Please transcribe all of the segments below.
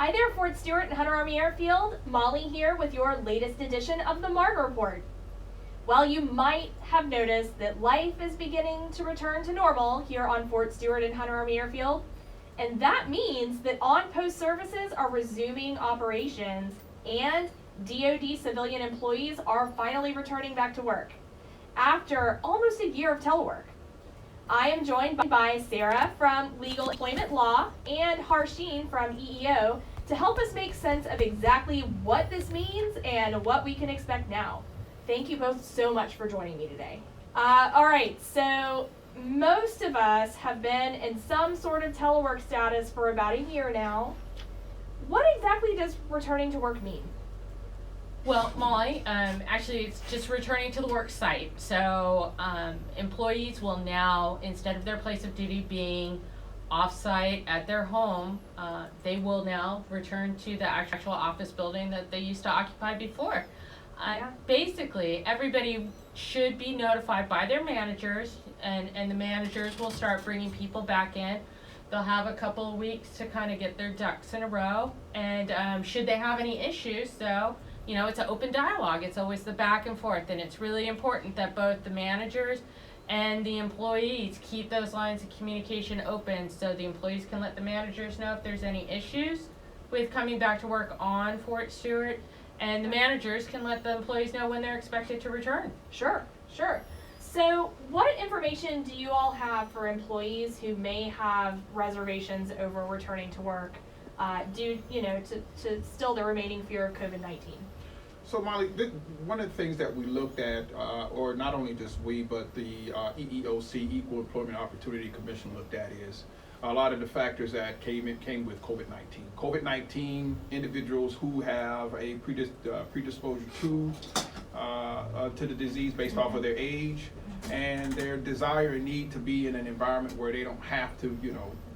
Hi there, Fort Stewart and Hunter Army Airfield. Molly here with your latest edition of the Marne Report. Well, you might have noticed that life is beginning to return to normal here on Fort Stewart and Hunter Army Airfield, and that means that on-post services are resuming operations and DoD civilian employees are finally returning back to work after almost a year of telework. I am joined by Sarah from Legal Employment Law and Harsheen from EEO to help us make sense of exactly what this means and what we can expect now. Thank you both so much for joining me today. All right, so most of us have been in some sort of telework status for about a year now. What exactly does returning to work mean? Well, Molly, actually it's just returning to the work site. So employees will now, instead of their place of duty being off-site at their home, they will now return to the actual office building that they used to occupy before. Basically, everybody should be notified by their managers, and the managers will start bringing people back in. They'll have a couple of weeks to kind of get their ducks in a row, and should they have any issues, though, you know, it's an open dialogue. It's always the back and forth, and it's really important that both the managers and the employees keep those lines of communication open so the employees can let the managers know if there's any issues with coming back to work on Fort Stewart, and the managers can let the employees know when they're expected to return. Sure. So what information do you all have for employees who may have reservations over returning to work due, to still the remaining fear of COVID-19? So Molly, one of the things that we looked at, or not only just we, but the EEOC, Equal Employment Opportunity Commission, looked at is a lot of the factors that came with COVID-19. COVID-19, individuals who have a predisposition to the disease based off of their age and their desire and need to be in an environment where they don't have to,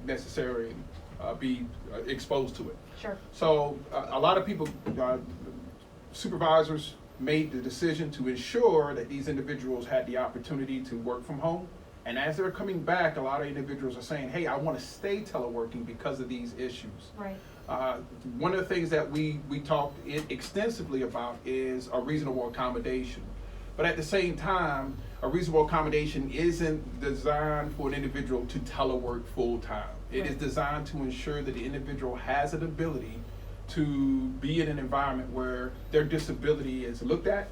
necessarily be exposed to it. Sure. So a lot of people, supervisors made the decision to ensure that these individuals had the opportunity to work from home. And as they're coming back, a lot of individuals are saying, hey, I want to stay teleworking because of these issues. Right. One of the things that we talked extensively about is a reasonable accommodation. But at the same time, a reasonable accommodation isn't designed for an individual to telework full time. It is designed to ensure that the individual has an ability to be in an environment where their disability is looked at,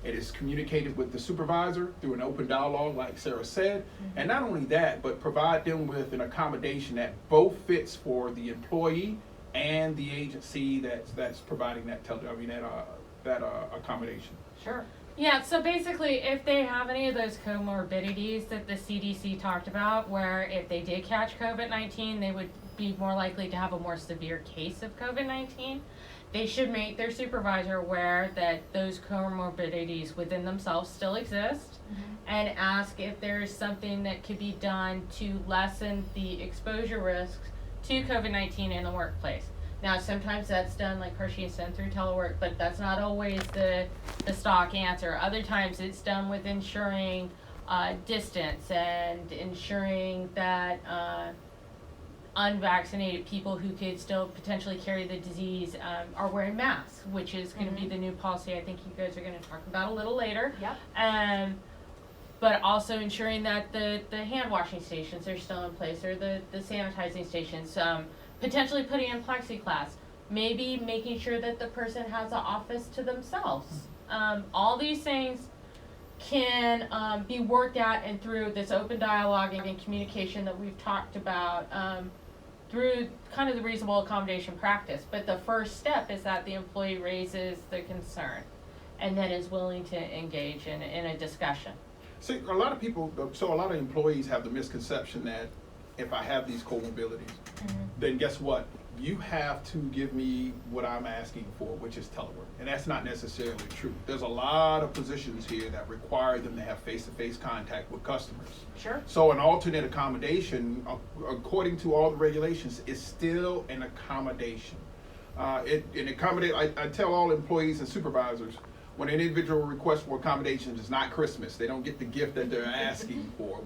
it is communicated with the supervisor through an open dialogue, like Sarah said, and not only that, but provide them with an accommodation that both fits for the employee and the agency that's providing that accommodation. Sure. Yeah, so basically, if they have any of those comorbidities that the CDC talked about, where if they did catch COVID-19, they would be more likely to have a more severe case of COVID-19, they should make their supervisor aware that those comorbidities within themselves still exist, and ask if there's something that could be done to lessen the exposure risks to COVID-19 in the workplace. Now, sometimes that's done, like Harsheen said, through telework, but that's not always the stock answer. Other times it's done with ensuring distance and ensuring that unvaccinated people who could still potentially carry the disease are wearing masks, which is going to be the new policy I think you guys are going to talk about a little later. Yep. But also ensuring that the hand washing stations are still in place, or the sanitizing stations. Potentially putting in plexiglass, maybe making sure that the person has an office to themselves. All these things can be worked at and through this open dialogue and communication that we've talked about through kind of the reasonable accommodation practice. But the first step is that the employee raises the concern and then is willing to engage in a discussion. See, a lot of employees have the misconception that if I have these comorbidities, then guess what? You have to give me what I'm asking for, which is telework. And that's not necessarily true. There's a lot of positions here that require them to have face-to-face contact with customers. Sure. So an alternate accommodation, according to all the regulations, is still an accommodation. I tell all employees and supervisors, when an individual requests for accommodations, it's not Christmas. They don't get the gift that they're asking for.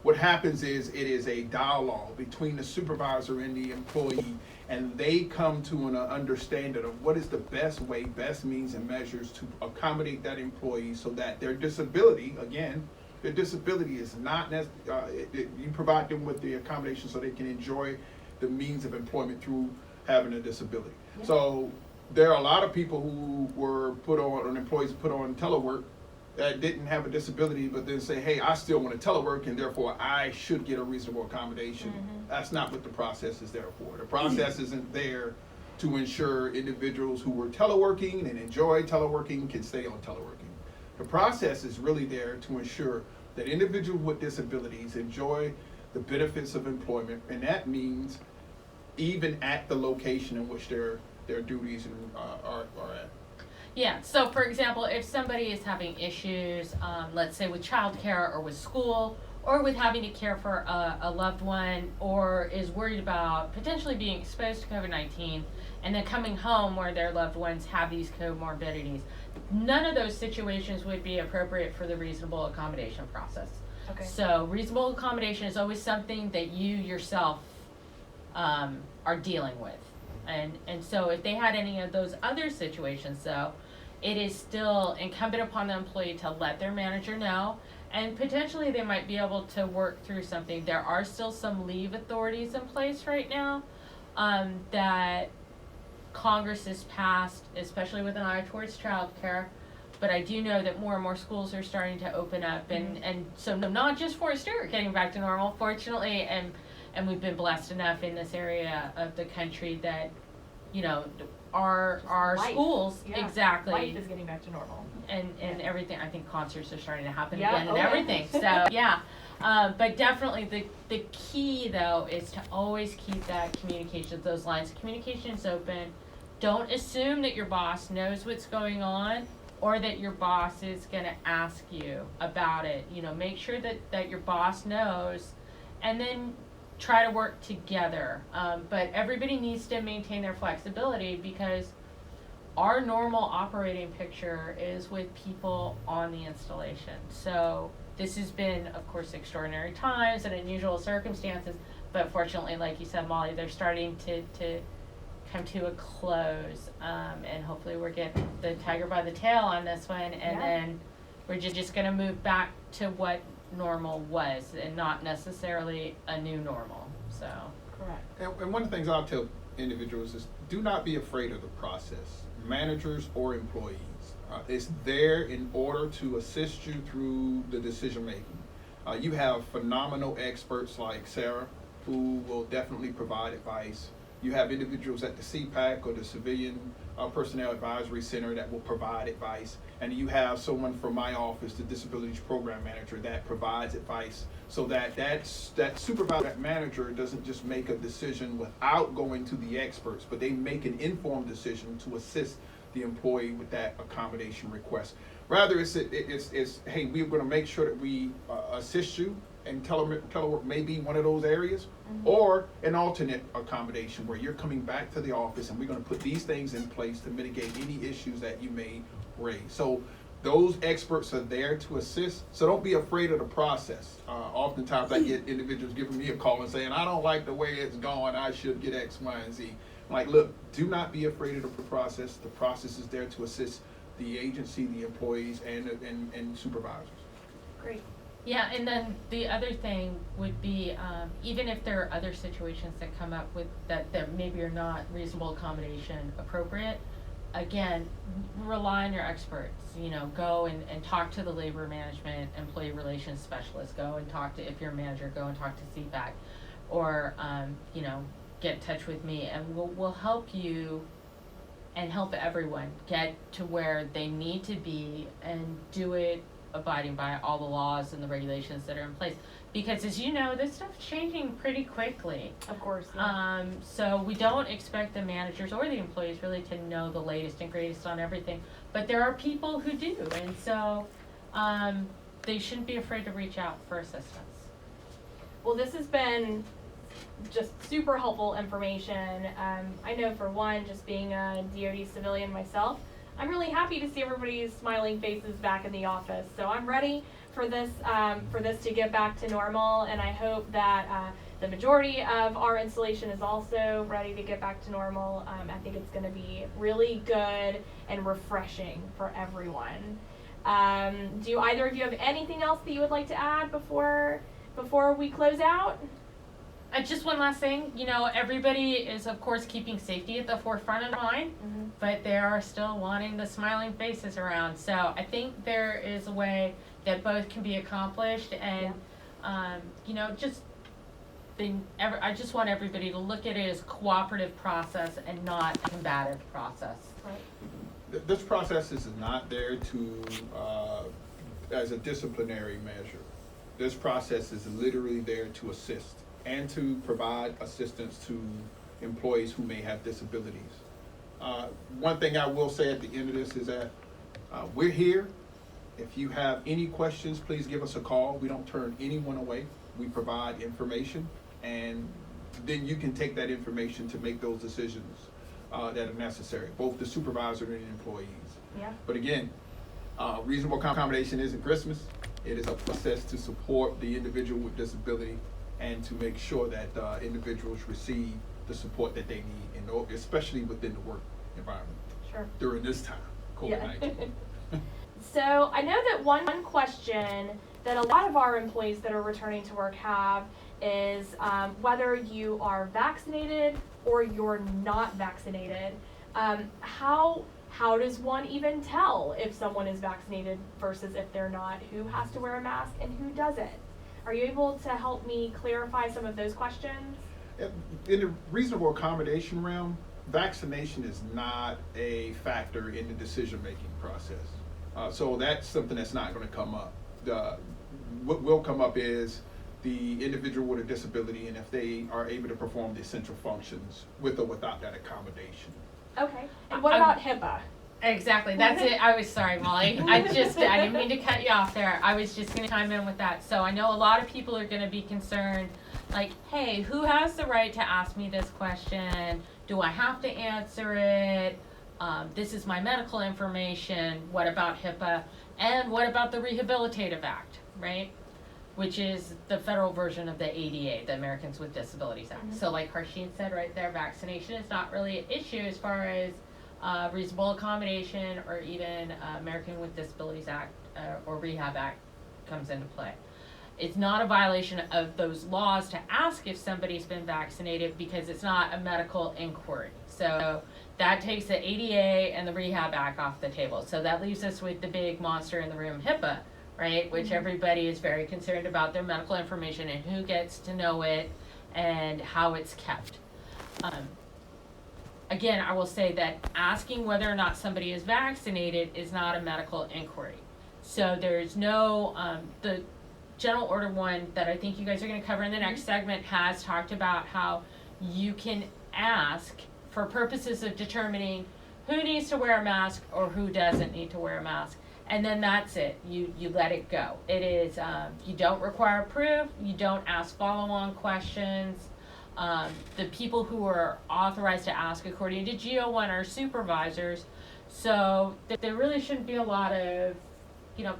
What happens is it is a dialogue between the supervisor and the employee, and they come to an understanding of what is the best way, best means and measures to accommodate that employee so that their disability, again, their disability is not, you provide them with the accommodation so they can enjoy the means of employment through having a disability. Yeah. So there are a lot of people who were put on, employees put on telework that didn't have a disability, but then say, hey, I still want to telework and therefore I should get a reasonable accommodation. Mm-hmm. That's not what the process is there for. The process isn't there to ensure individuals who were teleworking and enjoy teleworking can stay on teleworking. The process is really there to ensure that individuals with disabilities enjoy the benefits of employment, and that means even at the location in which their duties are at. Yeah, so for example, if somebody is having issues, let's say with childcare or with school, or with having to care for a loved one, or is worried about potentially being exposed to COVID-19, and then coming home where their loved ones have these comorbidities, none of those situations would be appropriate for the reasonable accommodation process. Okay. So reasonable accommodation is always something that you yourself are dealing with. And so if they had any of those other situations, though, it is still incumbent upon the employee to let their manager know, and potentially they might be able to work through something. There are still some leave authorities in place right now that Congress has passed, especially with an eye towards childcare. But I do know that more and more schools are starting to open up, and so not just Fort Stewart getting back to normal, fortunately, and we've been blessed enough in this area of the country that, you know, our life. Exactly. Life is getting back to normal. And everything. I think concerts are starting to happen Yeah, again and everything. So yeah, but definitely the key though is to always keep that communication, those lines of communications open. Don't assume that your boss knows what's going on, or that your boss is going to ask you about it. You know, make sure that your boss knows, and then try to work together. But everybody needs to maintain their flexibility, because our normal operating picture is with people on the installation. So this has been, of course, extraordinary times and unusual circumstances, but fortunately, like you said, Molly, they're starting to come to a close, and hopefully we're getting the tiger by the tail on this one, and then we're just going to move back to what normal was, and not necessarily a new normal. So correct. And one of the things I'll tell individuals is, do not be afraid of the process, managers or employees. It's there in order to assist you through the decision making. You have phenomenal experts like Sarah, who will definitely provide advice. You have individuals at the CPAC or the Civilian Personnel Advisory Center that will provide advice. And you have someone from my office, the Disabilities Program Manager, that provides advice, so that supervisor, that manager doesn't just make a decision without going to the experts, but they make an informed decision to assist the employee with that accommodation request. Rather, it's hey, we're going to make sure that we assist you, and telework may be one of those areas, or an alternate accommodation where you're coming back to the office, and we're going to put these things in place to mitigate any issues that you may raise. So those experts are there to assist. So don't be afraid of the process. Oftentimes I get individuals giving me a call and saying, I don't like the way it's going, I should get X, Y, and Z. I'm like, look, do not be afraid of the process. The process is there to assist the agency, the employees, and supervisors. Great. yeah, and then the other thing would be, even if there are other situations that come up with that maybe are not reasonable accommodation appropriate, again, rely on your experts. You know, go and talk to the labor management employee relations specialist. Go and talk to, if you're a manager, go and talk to CPAC, or you know, get in touch with me, and we'll help you and help everyone get to where they need to be, and do it abiding by all the laws and the regulations that are in place. Because as you know, this stuff's changing pretty quickly. Of course. Yeah. So we don't expect the managers or the employees really to know the latest and greatest on everything. But there are people who do, and so they shouldn't be afraid to reach out for assistance. Well, this has been just super helpful information. I know, for one, just being a DoD civilian myself, I'm really happy to see everybody's smiling faces back in the office. So I'm ready for this to get back to normal, and I hope that the majority of our installation is also ready to get back to normal. I think it's going to be really good and refreshing for everyone. Do either of you have anything else that you would like to add before we close out? Just one last thing, everybody is of course keeping safety at the forefront of mind, but they are still wanting the smiling faces around. So I think there is a way that both can be accomplished, and I just want everybody to look at it as a cooperative process and not a combative process. Right. This process is not there to as a disciplinary measure. This process is literally there to assist and to provide assistance to employees who may have disabilities. One thing I will say at the end of this is that we're here. If you have any questions, please give us a call. We don't turn anyone away. We provide information, and then you can take that information to make those decisions that are necessary, both the supervisor and employees. Yeah. But again, reasonable accommodation isn't Christmas. It is a process to support the individual with disability and to make sure that individuals receive the support that they need, especially within the work environment. Sure. During this time, COVID-19. Yeah. So I know that one question that a lot of our employees that are returning to work have is whether you are vaccinated or you're not vaccinated. How does one even tell if someone is vaccinated versus if they're not? Who has to wear a mask and who doesn't? Are you able to help me clarify some of those questions? In the reasonable accommodation realm, vaccination is not a factor in the decision-making process. So that's something that's not going to come up. What will come up is the individual with a disability and if they are able to perform the essential functions with or without that accommodation. Okay. And what about HIPAA? Exactly, that's it. I was sorry, Molly. I didn't mean to cut you off there. I was just going to chime in with that. So I know a lot of people are going to be concerned, like, hey, who has the right to ask me this question? Do I have to answer it? This is my medical information. What about HIPAA? And what about the Rehabilitative Act, right? Which is the federal version of the ADA, the Americans with Disabilities Act. So like Harsheen said right there, vaccination is not really an issue as far as reasonable accommodation or even American with Disabilities Act or Rehab Act comes into play. It's not a violation of those laws to ask if somebody's been vaccinated because it's not a medical inquiry. So that takes the ADA and the Rehab Act off the table. So that leaves us with the big monster in the room, HIPAA, right? Which everybody is very concerned about their medical information and who gets to know it and how it's kept. Again, I will say that asking whether or not somebody is vaccinated is not a medical inquiry. So there's no, the General Order 1 that I think you guys are going to cover in the next segment has talked about how you can ask for purposes of determining who needs to wear a mask or who doesn't need to wear a mask. And then that's it. You let it go. It is, you don't require proof. You don't ask follow-on questions. The people who are authorized to ask according to GO1 are supervisors, so there really shouldn't be a lot of,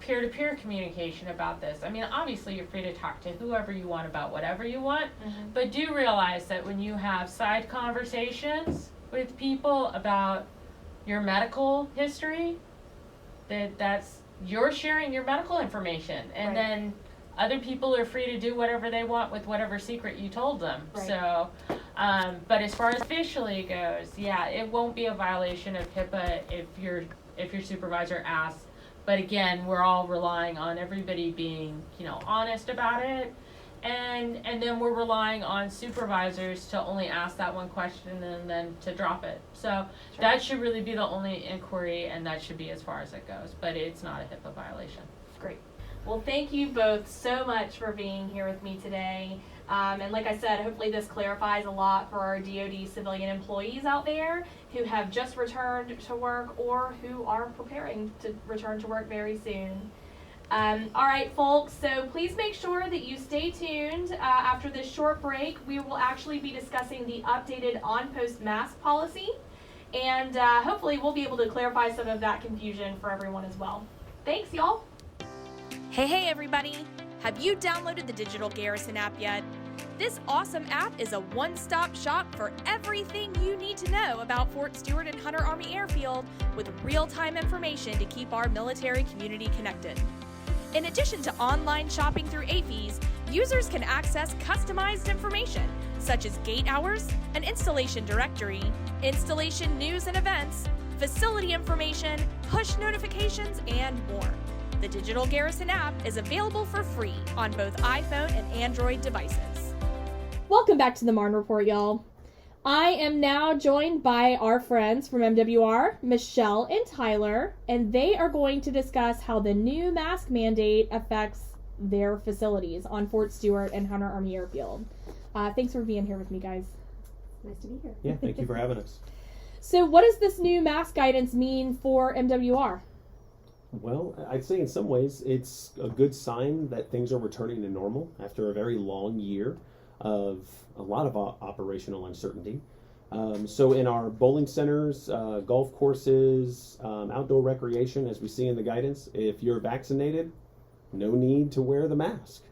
peer-to-peer communication about this. I mean, obviously you're free to talk to whoever you want about whatever you want, but do realize that when you have side conversations with people about your medical history, that's you're sharing your medical information, and then other people are free to do whatever they want with whatever secret you told them. Right. So, but as far as officially goes, yeah, it won't be a violation of HIPAA if your supervisor asks. But again, we're all relying on everybody being, honest about it. And then we're relying on supervisors to only ask that one question and then to drop it. So that should really be the only inquiry, and that should be as far as it goes. But it's not a HIPAA violation. Great. Well, thank you both so much for being here with me today. And like I said, hopefully this clarifies a lot for our DoD civilian employees out there who have just returned to work or who are preparing to return to work very soon. All right, folks, so please make sure that you stay tuned. After this short break, we will actually be discussing the updated on-post mask policy. And hopefully we'll be able to clarify some of that confusion for everyone as well. Thanks, y'all. Hey, everybody. Have you downloaded the Digital Garrison app yet? This awesome app is a one-stop shop for everything you need to know about Fort Stewart and Hunter Army Airfield, with real-time information to keep our military community connected. In addition to online shopping through AFES, users can access customized information such as gate hours, an installation directory, installation news and events, facility information, push notifications, and more. The Digital Garrison app is available for free on both iPhone and Android devices. Welcome back to the Marne Report, y'all. I am now joined by our friends from MWR, Michelle and Tyler, and they are going to discuss how the new mask mandate affects their facilities on Fort Stewart and Hunter Army Airfield. Thanks for being here with me, guys. Nice to be here. Yeah, thank you for having us. So what does this new mask guidance mean for MWR? Well, I'd say in some ways it's a good sign that things are returning to normal after a very long year of a lot of operational uncertainty. So in our bowling centers, golf courses, outdoor recreation, as we see in the guidance, if you're vaccinated, no need to wear the mask.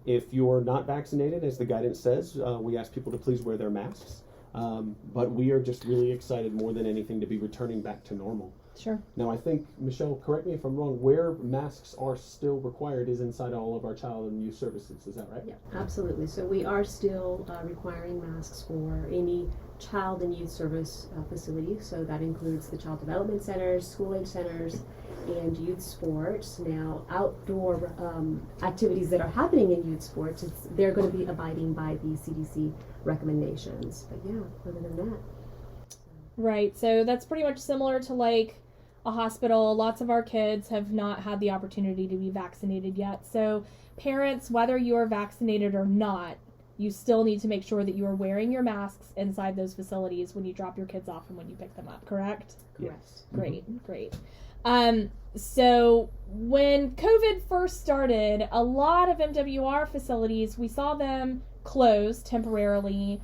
If you're not vaccinated, as the guidance says, we ask people to please wear their masks. But we are just really excited more than anything to be returning back to normal. Sure. Now, I think, Michelle, correct me if I'm wrong, where masks are still required is inside all of our child and youth services. Is that right? Yeah, absolutely. So we are still requiring masks for any child and youth service facilities. So that includes the child development centers, school-age centers, and youth sports. Now, outdoor activities that are happening in youth sports, they're going to be abiding by the CDC recommendations. But yeah, other than that. Right. So that's pretty much similar to like a hospital. Lots of our kids have not had the opportunity to be vaccinated yet. So parents, whether you are vaccinated or not, you still need to make sure that you are wearing your masks inside those facilities when you drop your kids off and when you pick them up, correct? Correct. Great, great. So when COVID first started, a lot of MWR facilities, we saw them closed temporarily,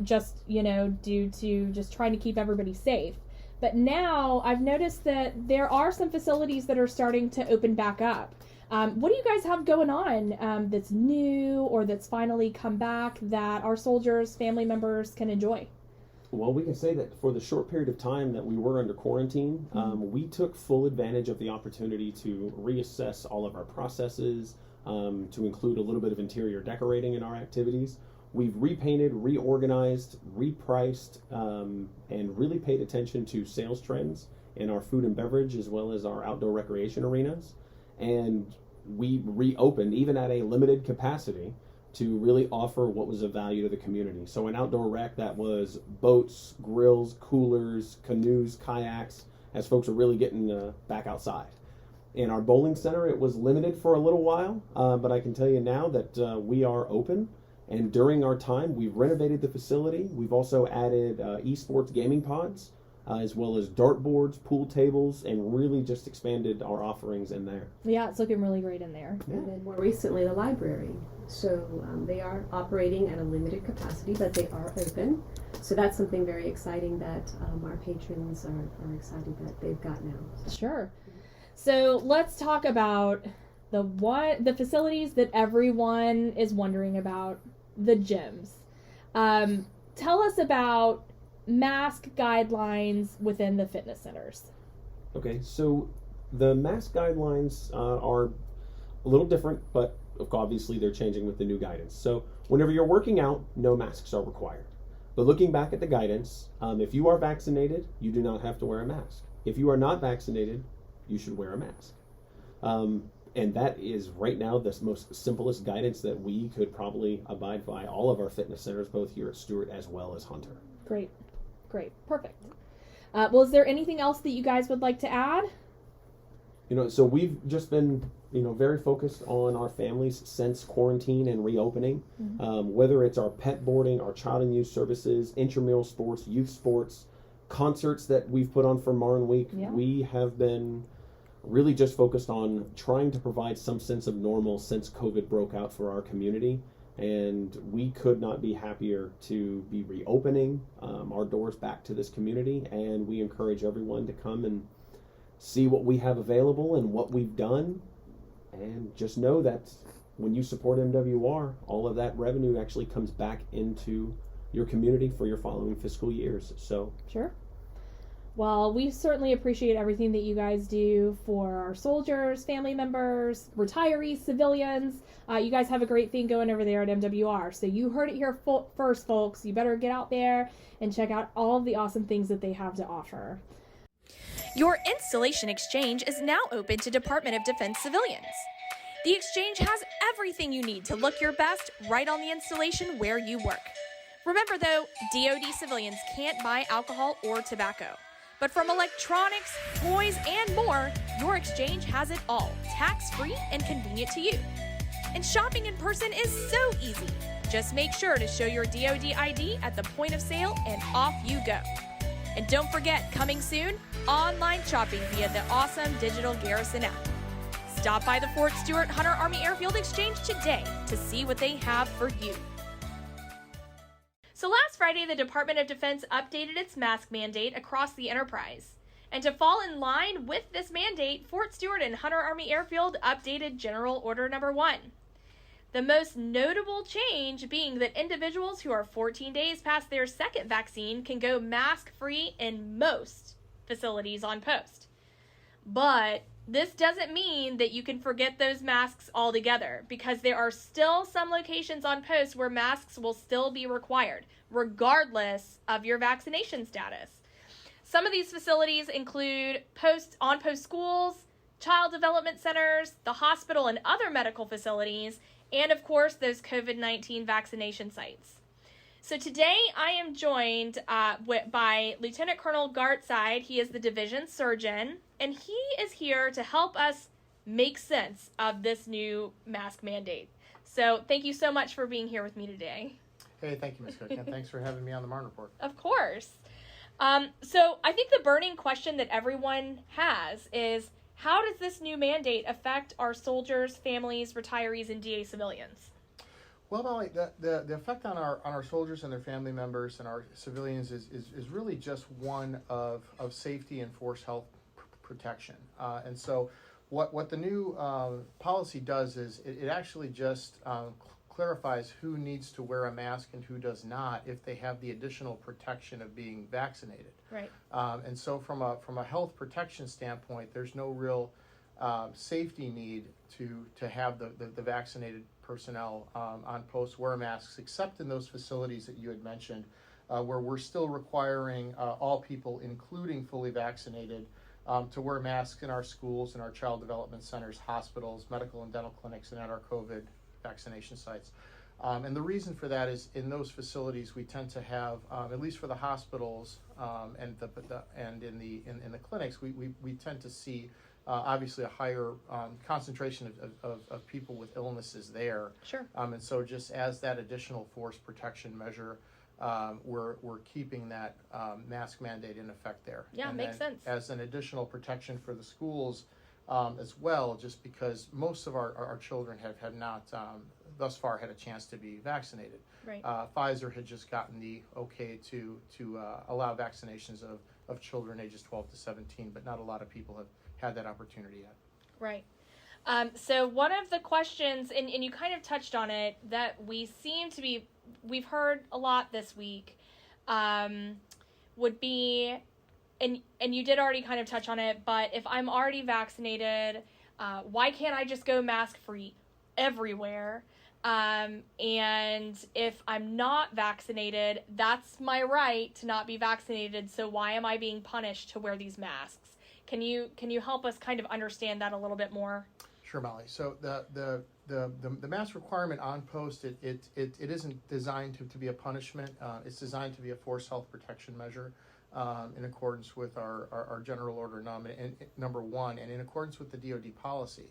just, due to just trying to keep everybody safe. But now I've noticed that there are some facilities that are starting to open back up. What do you guys have going on that's new or that's finally come back that our soldiers, family members can enjoy? Well, we can say that for the short period of time that we were under quarantine, we took full advantage of the opportunity to reassess all of our processes, to include a little bit of interior decorating in our activities. We've repainted, reorganized, repriced, and really paid attention to sales trends in our food and beverage as well as our outdoor recreation arenas. And we reopened, even at a limited capacity, to really offer what was of value to the community. So in outdoor rec, that was boats, grills, coolers, canoes, kayaks, as folks are really getting back outside. In our bowling center, it was limited for a little while, but I can tell you now that we are open. And during our time, we've renovated the facility. We've also added esports gaming pods, as well as dartboards, pool tables, and really just expanded our offerings in there. Yeah, it's looking really great in there. And then more recently, the library. So they are operating at a limited capacity, but they are open. So that's something very exciting that our patrons are excited that they've got now. Sure. So let's talk about the facilities that everyone is wondering about, the gyms. Tell us about mask guidelines within the fitness centers. Okay, so the mask guidelines are a little different, but obviously they're changing with the new guidance. So whenever you're working out, no masks are required. But looking back at the guidance, if you are vaccinated, you do not have to wear a mask. If you are not vaccinated, you should wear a mask. And that is right now the most simplest guidance that we could probably abide by all of our fitness centers, both here at Stewart as well as Hunter. Great, perfect. Well, is there anything else that you guys would like to add? So we've just been, very focused on our families since quarantine and reopening. Whether it's our pet boarding, our child and youth services, intramural sports, youth sports, concerts that we've put on for Marne Week, we have been really just focused on trying to provide some sense of normal since COVID broke out for our community. And we could not be happier to be reopening our doors back to this community, and we encourage everyone to come and see what we have available and what we've done, and just know that when you support MWR, all of that revenue actually comes back into your community for your following fiscal years. So Sure. Well, we certainly appreciate everything that you guys do for our soldiers, family members, retirees, civilians. You guys have a great thing going over there at MWR. So you heard it here first, folks. You better get out there and check out all of the awesome things that they have to offer. Your installation exchange is now open to Department of Defense civilians. The exchange has everything you need to look your best right on the installation where you work. Remember though, DoD civilians can't buy alcohol or tobacco. But from electronics, toys, and more, your exchange has it all, tax-free and convenient to you. And shopping in person is so easy. Just make sure to show your DoD ID at the point of sale and off you go. And don't forget, coming soon, online shopping via the awesome digital Garrison app. Stop by the Fort Stewart-Hunter Army Airfield Exchange today to see what they have for you. So last Friday, the Department of Defense updated its mask mandate across the enterprise. And to fall in line with this mandate, Fort Stewart and Hunter Army Airfield updated General Order Number 1. The most notable change being that individuals who are 14 days past their second vaccine can go mask-free in most facilities on post. But this doesn't mean that you can forget those masks altogether, because there are still some locations on post where masks will still be required, regardless of your vaccination status. Some of these facilities include on-post schools, child development centers, the hospital and other medical facilities, and of course those COVID-19 vaccination sites. So today I am joined by Lieutenant Colonel Gartside. He is the division surgeon, and he is here to help us make sense of this new mask mandate. So thank you so much for being here with me today. Hey, thank you, Ms. Cook, and thanks for having me on the Marne Report. Of course. So I think the burning question that everyone has is, how does this new mandate affect our soldiers, families, retirees, and DA civilians? Well, Molly, the effect on our soldiers and their family members and our civilians is really just one of safety and force health protection. And so what the new policy does is it actually just clarifies who needs to wear a mask and who does not if they have the additional protection of being vaccinated. Right. And so from a health protection standpoint, there's no real safety need to have the vaccinated personnel on post wear masks, except in those facilities that you had mentioned, where we're still requiring all people, including fully vaccinated, to wear masks in our schools, in our child development centers, hospitals, medical and dental clinics, and at our COVID vaccination sites. And the reason for that is in those facilities we tend to have, at least for the hospitals and in the clinics, we tend to see obviously a higher concentration of people with illnesses there. Sure. And so just as that additional force protection measure, we're keeping that mask mandate in effect there. Yeah, and makes sense. As an additional protection for the schools as well, just because most of our children have not thus far had a chance to be vaccinated. Right. Pfizer had just gotten the okay to allow vaccinations of children ages 12 to 17, but not a lot of people have had that opportunity yet. Right. So one of the questions, and you kind of touched on it, that we've heard a lot this week, would be, and you did already kind of touch on it, but if I'm already vaccinated, why can't I just go mask-free everywhere? And if I'm not vaccinated, that's my right to not be vaccinated, so why am I being punished to wear these masks? Can you help us kind of understand that a little bit more? Sure, Molly. So the mask requirement on post, it isn't designed to be a punishment. It's designed to be a force health protection measure in accordance with our General Order number 1 and in accordance with the DoD policy.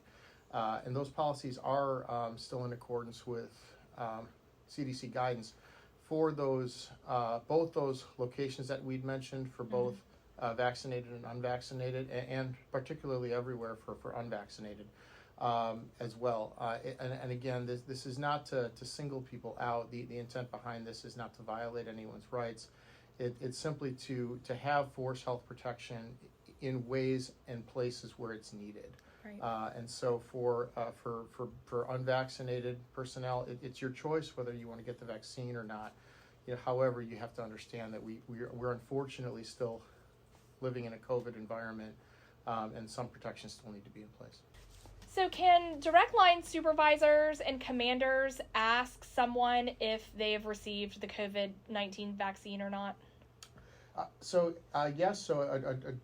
And those policies are still in accordance with CDC guidance for those both those locations that we'd mentioned for both vaccinated and unvaccinated, and particularly everywhere for unvaccinated. as well. And again, this is not to single people out. The intent behind this is not to violate anyone's rights. It's simply to have forced health protection in ways and places where it's needed. Right. And so for unvaccinated personnel, it's your choice whether you want to get the vaccine or not. However, you have to understand that we're unfortunately still living in a COVID environment, and some protections still need to be in place. So can direct line supervisors and commanders ask someone if they've received the COVID-19 vaccine or not? Yes. So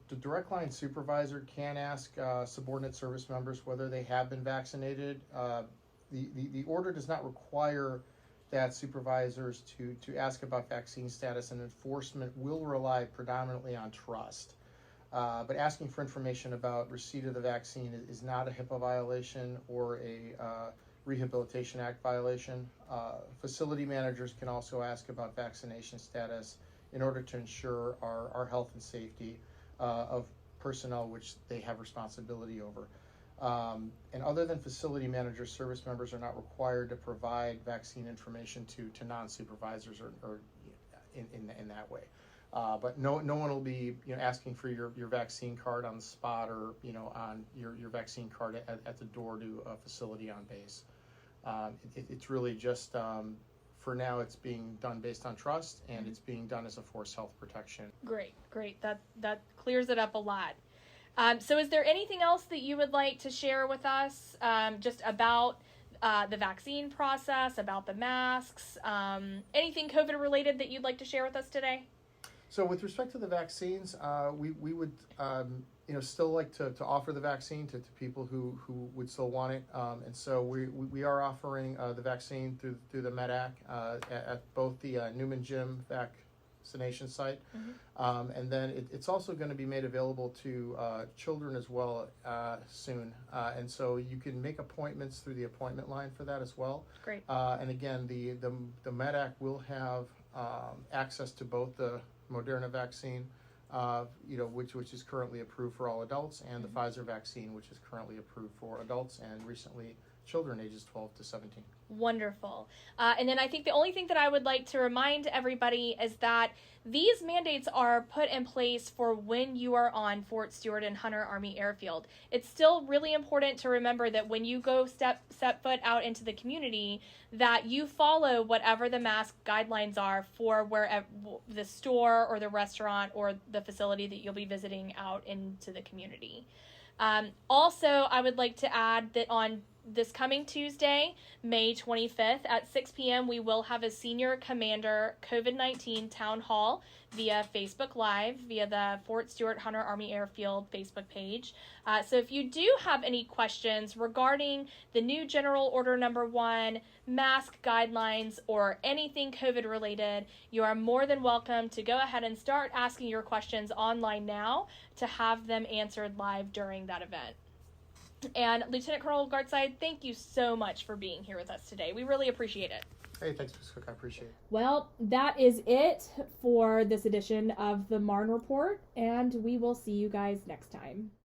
a direct line supervisor can ask subordinate service members whether they have been vaccinated. The order does not require that supervisors to ask about vaccine status, and enforcement will rely predominantly on trust. But asking for information about receipt of the vaccine is not a HIPAA violation or a Rehabilitation Act violation. Facility managers can also ask about vaccination status in order to ensure our health and safety of personnel which they have responsibility over. And other than facility managers, service members are not required to provide vaccine information to non-supervisors or in that way. But no one will be asking for your vaccine card on the spot or on your vaccine card at the door to a facility on base. It's really just for now it's being done based on trust, and it's being done as a forced health protection. Great. That clears it up a lot. So is there anything else that you would like to share with us just about the vaccine process, about the masks, anything COVID related that you'd like to share with us today? So with respect to the vaccines, we would still like to offer the vaccine to people who would still want it, and so we are offering the vaccine through the MEDAC at both the Newman Gym vaccination site, and then it's also going to be made available to children as well soon, and so you can make appointments through the appointment line for that as well. Great. And again, the MEDAC will have access to both the Moderna vaccine, which is currently approved for all adults, and the Pfizer vaccine, which is currently approved for adults and recently children ages 12 to 17. Wonderful. And then I think the only thing that I would like to remind everybody is that these mandates are put in place for when you are on Fort Stewart and Hunter Army Airfield. It's still really important to remember that when you go set foot out into the community, that you follow whatever the mask guidelines are for wherever the store or the restaurant or the facility that you'll be visiting out into the community. Also, I would like to add that on this coming Tuesday, May 25th at 6 p.m., we will have a Senior Commander COVID-19 Town Hall via Facebook Live, via the Fort Stewart-Hunter Army Airfield Facebook page. So if you do have any questions regarding the new General Order Number 1, mask guidelines, or anything COVID-related, you are more than welcome to go ahead and start asking your questions online now to have them answered live during that event. And Lieutenant Colonel Gartside, thank you so much for being here with us today. We really appreciate it. Hey, thanks, Ms. Cook. I appreciate it. Well, that is it for this edition of the Marne Report, and we will see you guys next time.